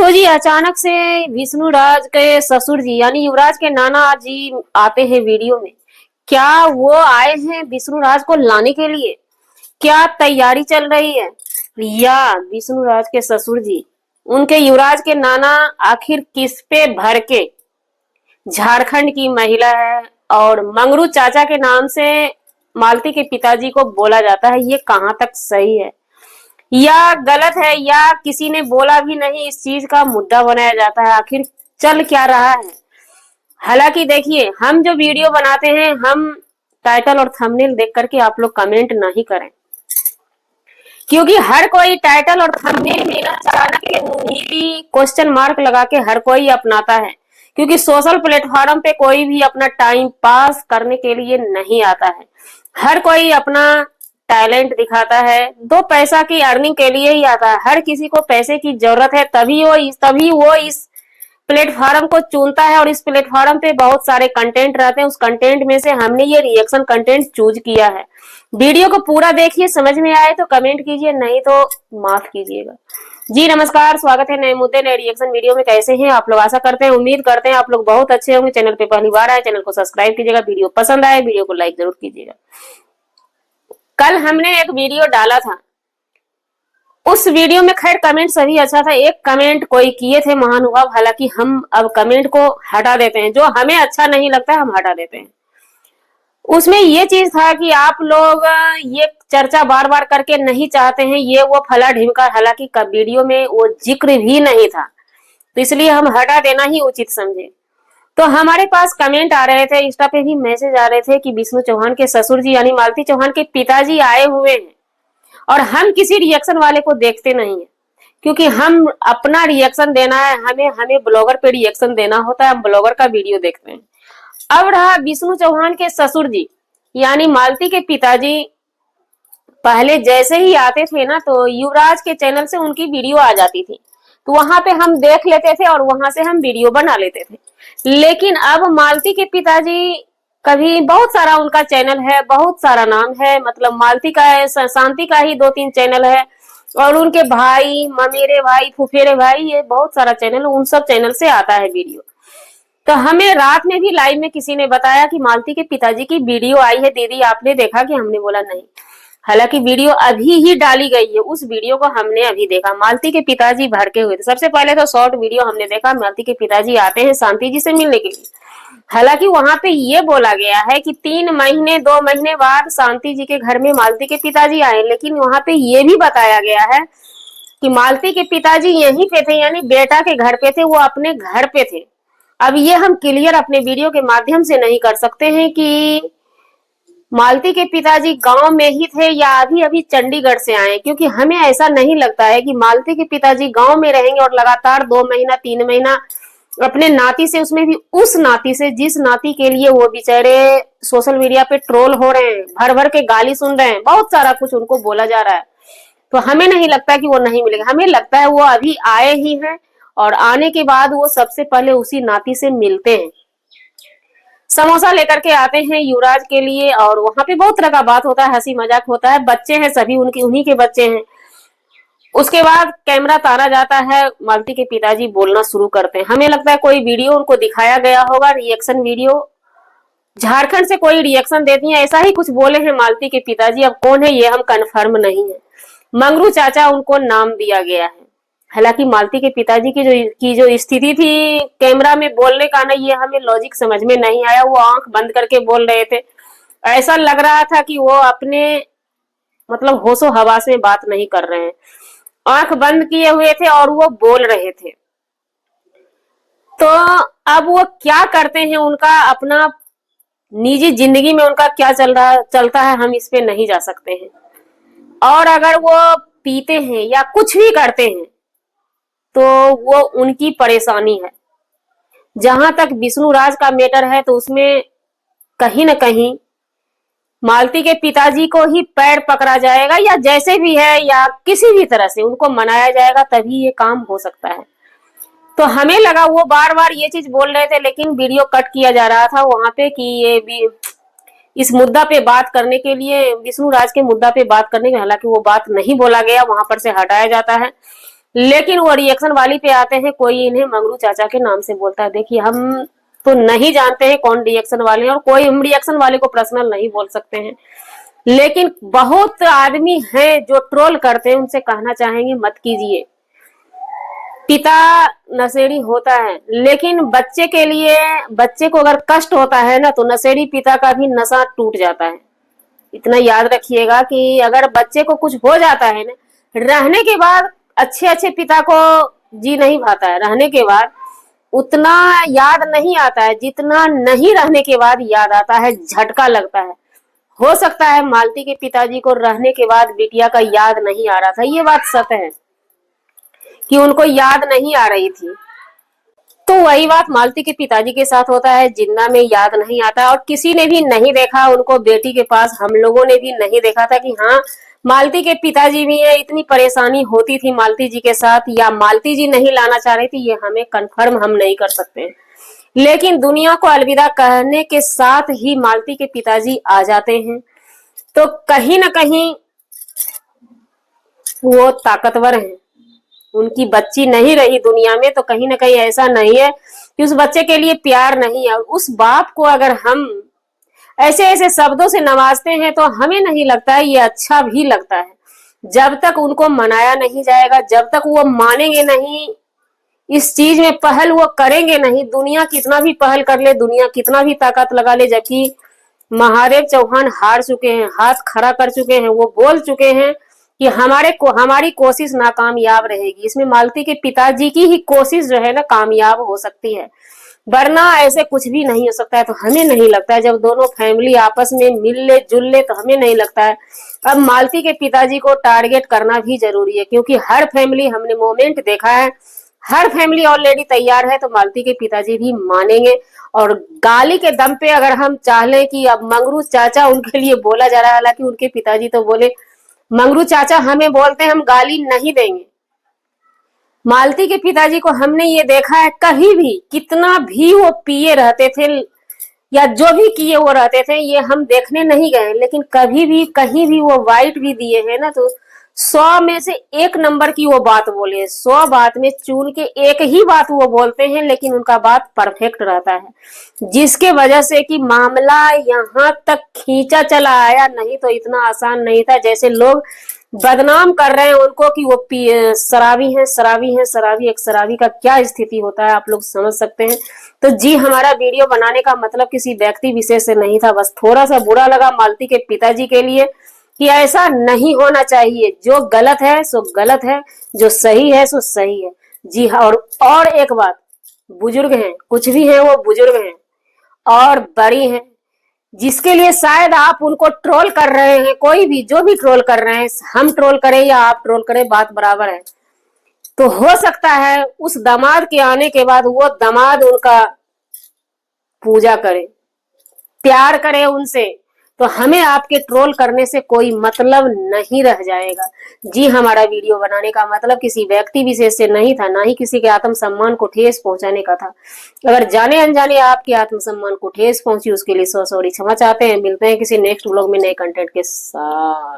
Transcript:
तो जी अचानक से विष्णु राज के ससुर जी यानी युवराज के नाना जी आते हैं वीडियो में। क्या वो आए हैं विष्णु राज को लाने के लिए? क्या तैयारी चल रही है? या विष्णु राज के ससुर जी उनके युवराज के नाना आखिर किस पे भर के? झारखंड की महिला है और मंगरू चाचा के नाम से मालती के पिताजी को बोला जाता है। ये कहाँ तक सही है या गलत है, या किसी ने बोला भी नहीं, इस चीज का मुद्दा बनाया जाता है? आखिर चल क्या रहा है? हालांकि देखिए, हम जो वीडियो बनाते हैं, हम टाइटल और थंबनेल देख करके आप लोग कमेंट नहीं करें, क्योंकि हर कोई टाइटल और थंबनेल में ना चाणक्य क्वेश्चन मार्क लगा के हर कोई अपनाता है, क्योंकि सोशल प्लेटफॉर्म पे कोई भी अपना टाइम पास करने के लिए नहीं आता है। हर कोई अपना टैलेंट दिखाता है, दो पैसा की अर्निंग के लिए ही आता है। हर किसी को पैसे की जरूरत है, तभी वो इस प्लेटफॉर्म को चुनता है, और इस प्लेटफॉर्म पे बहुत सारे कंटेंट रहते हैं। उस कंटेंट में से हमने ये रिएक्शन कंटेंट चूज किया है। वीडियो को पूरा देखिए, समझ में आए तो कमेंट कीजिए, नहीं तो माफ कीजिएगा। जी नमस्कार, स्वागत है नए मुद्दे नए रिएक्शन वीडियो में। कैसे हैं आप लोग? आशा करते हैं, उम्मीद करते हैं आप लोग बहुत अच्छे होंगे। चैनल पे पहली बार आए, चैनल को सब्सक्राइब कीजिएगा। वीडियो पसंद आए, वीडियो को लाइक जरूर कीजिएगा। कल हमने एक वीडियो डाला था, उस वीडियो में खैर कमेंट सभी अच्छा था। एक कमेंट कोई किए थे महानुभाव, हालांकि हम अब कमेंट को हटा देते हैं, जो हमें अच्छा नहीं लगता है हम हटा देते हैं। उसमें ये चीज था कि आप लोग ये चर्चा बार बार करके नहीं चाहते हैं, ये वो फला ढिमका, हालांकि वीडियो में वो जिक्र भी नहीं था, तो इसलिए हम हटा देना ही उचित समझे। तो हमारे पास कमेंट आ रहे थे, इंस्टा पे भी मैसेज आ रहे थे कि विष्णु चौहान के ससुर जी यानी मालती चौहान के पिताजी आए हुए हैं, और हम किसी रिएक्शन वाले को देखते नहीं है, क्योंकि हम अपना रिएक्शन देना है, हमें हमें ब्लॉगर पे रिएक्शन देना होता है, हम ब्लॉगर का वीडियो देखते हैं। अब रहा विष्णु चौहान के ससुर जी यानी मालती के पिताजी, पहले जैसे ही आते थे ना, तो युवराज के चैनल से उनकी वीडियो आ जाती थी, तो वहां पे हम देख लेते थे और वहां से हम वीडियो बना लेते थे। लेकिन अब मालती के पिताजी कभी, बहुत सारा उनका चैनल है, बहुत सारा नाम है, मतलब मालती का है, शांति का ही 2-3 चैनल है, और उनके भाई, ममेरे भाई, फुफेरे भाई, ये बहुत सारा चैनल, उन सब चैनल से आता है वीडियो। तो हमें रात में भी लाइव में किसी ने बताया कि मालती के पिताजी की वीडियो आई है दीदी, आपने देखा? कि हमने बोला नहीं, हालांकि वीडियो अभी ही डाली गई है। उस वीडियो को हमने अभी देखा, मालती के पिताजी भड़के हुए थे। सबसे पहले तो शॉर्ट वीडियो हमने देखा, मालती के पिताजी आते हैं शांति जी से मिलने के लिए। हालांकि वहां पे ये बोला गया है कि 3 महीने 2 महीने बाद शांति जी के घर में मालती के पिताजी आए, लेकिन वहां पे ये भी बताया गया है कि मालती के पिताजी यहीं पे थे, यानी बेटा के घर पे थे, वो अपने घर पे थे। अब ये हम क्लियर अपने वीडियो के माध्यम से नहीं कर सकते हैं कि मालती के पिताजी गांव में ही थे या अभी अभी चंडीगढ़ से आए, क्योंकि हमें ऐसा नहीं लगता है कि मालती के पिताजी गांव में रहेंगे और लगातार 2 महीना 3 महीना अपने नाती से, उसमें भी उस नाती से जिस नाती के लिए वो बेचारे सोशल मीडिया पे ट्रोल हो रहे हैं, भर भर के गाली सुन रहे हैं, बहुत सारा कुछ उनको बोला जा रहा है। तो हमें नहीं लगता कि वो नहीं मिलेगा, हमें लगता है वो अभी आए ही हैं, और आने के बाद वो सबसे पहले उसी नाती से मिलते हैं। समोसा लेकर के आते हैं युवराज के लिए, और वहां पे बहुत तरह का बात होता है, हंसी मजाक होता है, बच्चे हैं सभी, उनकी उन्हीं के बच्चे हैं। उसके बाद कैमरा ताना जाता है, मालती के पिताजी बोलना शुरू करते हैं। हमें लगता है कोई वीडियो उनको दिखाया गया होगा, रिएक्शन वीडियो, झारखंड से कोई रिएक्शन देती है, ऐसा ही कुछ बोले हैं मालती के पिताजी। अब कौन है ये हम कंफर्म नहीं है, मंगरू चाचा उनको नाम दिया गया है। हालांकि मालती के पिताजी की जो स्थिति थी कैमरा में बोलने का ना, ये हमें लॉजिक समझ में नहीं आया। वो आंख बंद करके बोल रहे थे, ऐसा लग रहा था कि वो अपने मतलब होशो हवास में बात नहीं कर रहे हैं, आंख बंद किए हुए थे और वो बोल रहे थे। तो अब वो क्या करते हैं, उनका अपना निजी जिंदगी में उनका क्या चलता है, हम इस पे नहीं जा सकते हैं। और अगर वो पीते हैं या कुछ भी करते हैं तो वो उनकी परेशानी है। जहां तक विष्णु राज का मैटर है, तो उसमें कहीं ना कहीं मालती के पिताजी को ही पैर पकड़ा जाएगा, या जैसे भी है, या किसी भी तरह से उनको मनाया जाएगा, तभी ये काम हो सकता है। तो हमें लगा वो बार बार ये चीज बोल रहे थे, लेकिन वीडियो कट किया जा रहा था वहां पे कि ये भी इस मुद्दा पे बात करने के लिए, विष्णु राज के मुद्दा पे बात करने के, हालांकि वो बात नहीं बोला गया, वहां पर से हटाया जाता है। लेकिन वो रिएक्शन वाली पे आते हैं, कोई इन्हें मंगरू चाचा के नाम से बोलता है। देखिए, हम तो नहीं जानते हैं कौन रिएक्शन वाले हैं, और कोई हम रिएक्शन वाले को पर्सनल नहीं बोल सकते हैं, लेकिन बहुत आदमी हैं जो ट्रोल करते हैं, उनसे कहना चाहेंगे मत कीजिए। पिता नशेड़ी होता है, लेकिन बच्चे के लिए, बच्चे को अगर कष्ट होता है ना, तो नशेड़ी पिता का भी नशा टूट जाता है। इतना याद रखिएगा कि अगर बच्चे को कुछ हो जाता है ना, रहने के बाद अच्छे अच्छे पिता को जी नहीं भाता है, रहने के बाद उतना याद नहीं आता है जितना नहीं रहने के बाद याद आता है, झटका लगता है। हो सकता है मालती के पिताजी को रहने के बाद बिटिया का याद नहीं आ रहा था, ये बात सत्य है कि उनको याद नहीं आ रही थी। तो वही बात मालती के पिताजी के साथ होता है, जिंदा में याद नहीं आता, और किसी ने भी नहीं देखा उनको बेटी के पास, हम लोगों ने भी नहीं देखा था कि हाँ मालती के पिताजी भी है। इतनी परेशानी होती थी मालती जी के साथ, या मालती जी नहीं लाना चाह रही थी, ये हमें कंफर्म हम नहीं कर सकते, लेकिन दुनिया को अलविदा कहने के साथ ही मालती के पिताजी आ जाते हैं। तो कहीं ना कहीं वो ताकतवर हैं, उनकी बच्ची नहीं रही दुनिया में, तो कहीं ना कहीं ऐसा नहीं है कि उस बच्चे के लिए प्यार नहीं है। उस बाप को अगर हम ऐसे ऐसे शब्दों से नवाजते हैं तो हमें नहीं लगता है ये अच्छा भी लगता है। जब तक उनको मनाया नहीं जाएगा, जब तक वो मानेंगे नहीं, इस चीज में पहल वो करेंगे नहीं, दुनिया कितना भी पहल कर ले, दुनिया कितना भी ताकत लगा ले, जबकि महादेव चौहान हार चुके हैं, हाथ खड़ा कर चुके हैं, वो बोल चुके हैं कि हमारी कोशिश नाकामयाब रहेगी। इसमें मालती के पिताजी की ही कोशिश जो है ना कामयाब हो सकती है, वरना ऐसे कुछ भी नहीं हो सकता है। तो हमें नहीं लगता है, जब दोनों फैमिली आपस में मिल ले जुल ले, तो हमें नहीं लगता है अब मालती के पिताजी को टारगेट करना भी जरूरी है, क्योंकि हर फैमिली, हमने मोमेंट देखा है, हर फैमिली ऑलरेडी तैयार है, तो मालती के पिताजी भी मानेंगे। और गाली के दम पे अगर हम चाह लें कि अब मंगरू चाचा उनके लिए बोला जा रहा है, हालांकि उनके पिताजी तो बोले मंगरू चाचा हमें बोलते हैं, हम गाली नहीं देंगे। मालती के पिताजी को हमने ये देखा है, कहीं भी कितना भी वो पिए रहते थे या जो भी किए वो रहते थे, ये हम देखने नहीं गए, लेकिन कभी भी कहीं भी वो वाइट भी दिए हैं ना, तो 100 में से 1 नंबर की वो बात बोले, 100 बात में चुन के एक ही बात वो बोलते हैं, लेकिन उनका बात परफेक्ट रहता है, जिसके वजह से कि मामला यहाँ तक खींचा चला आया। नहीं तो इतना आसान नहीं था, जैसे लोग बदनाम कर रहे हैं उनको कि वो शराबी हैं, शराबी हैं, शराबी। एक शराबी का क्या स्थिति होता है आप लोग समझ सकते हैं। तो जी, हमारा वीडियो बनाने का मतलब किसी व्यक्ति विशेष से नहीं था, बस थोड़ा सा बुरा लगा मालती के पिताजी के लिए कि ऐसा नहीं होना चाहिए। जो गलत है सो गलत है, जो सही है सो सही है। जी हाँ, और एक बात, बुजुर्ग हैं, कुछ भी है वो बुजुर्ग हैं और बड़ी हैं, जिसके लिए शायद आप उनको ट्रोल कर रहे हैं, कोई भी जो भी ट्रोल कर रहे हैं, हम ट्रोल करें या आप ट्रोल करें, बात बराबर है। तो हो सकता है उस दामाद के आने के बाद वो दामाद उनका पूजा करे, प्यार करे उनसे, तो हमें आपके ट्रोल करने से कोई मतलब नहीं रह जाएगा। जी, हमारा वीडियो बनाने का मतलब किसी व्यक्ति विशेष से नहीं था, ना ही किसी के आत्मसम्मान को ठेस पहुंचाने का था। अगर जाने अनजाने आपके आत्मसम्मान को ठेस पहुंची, उसके लिए सॉरी, क्षमा चाहते हैं। मिलते हैं किसी नेक्स्ट व्लॉग में नए कंटेंट के साथ।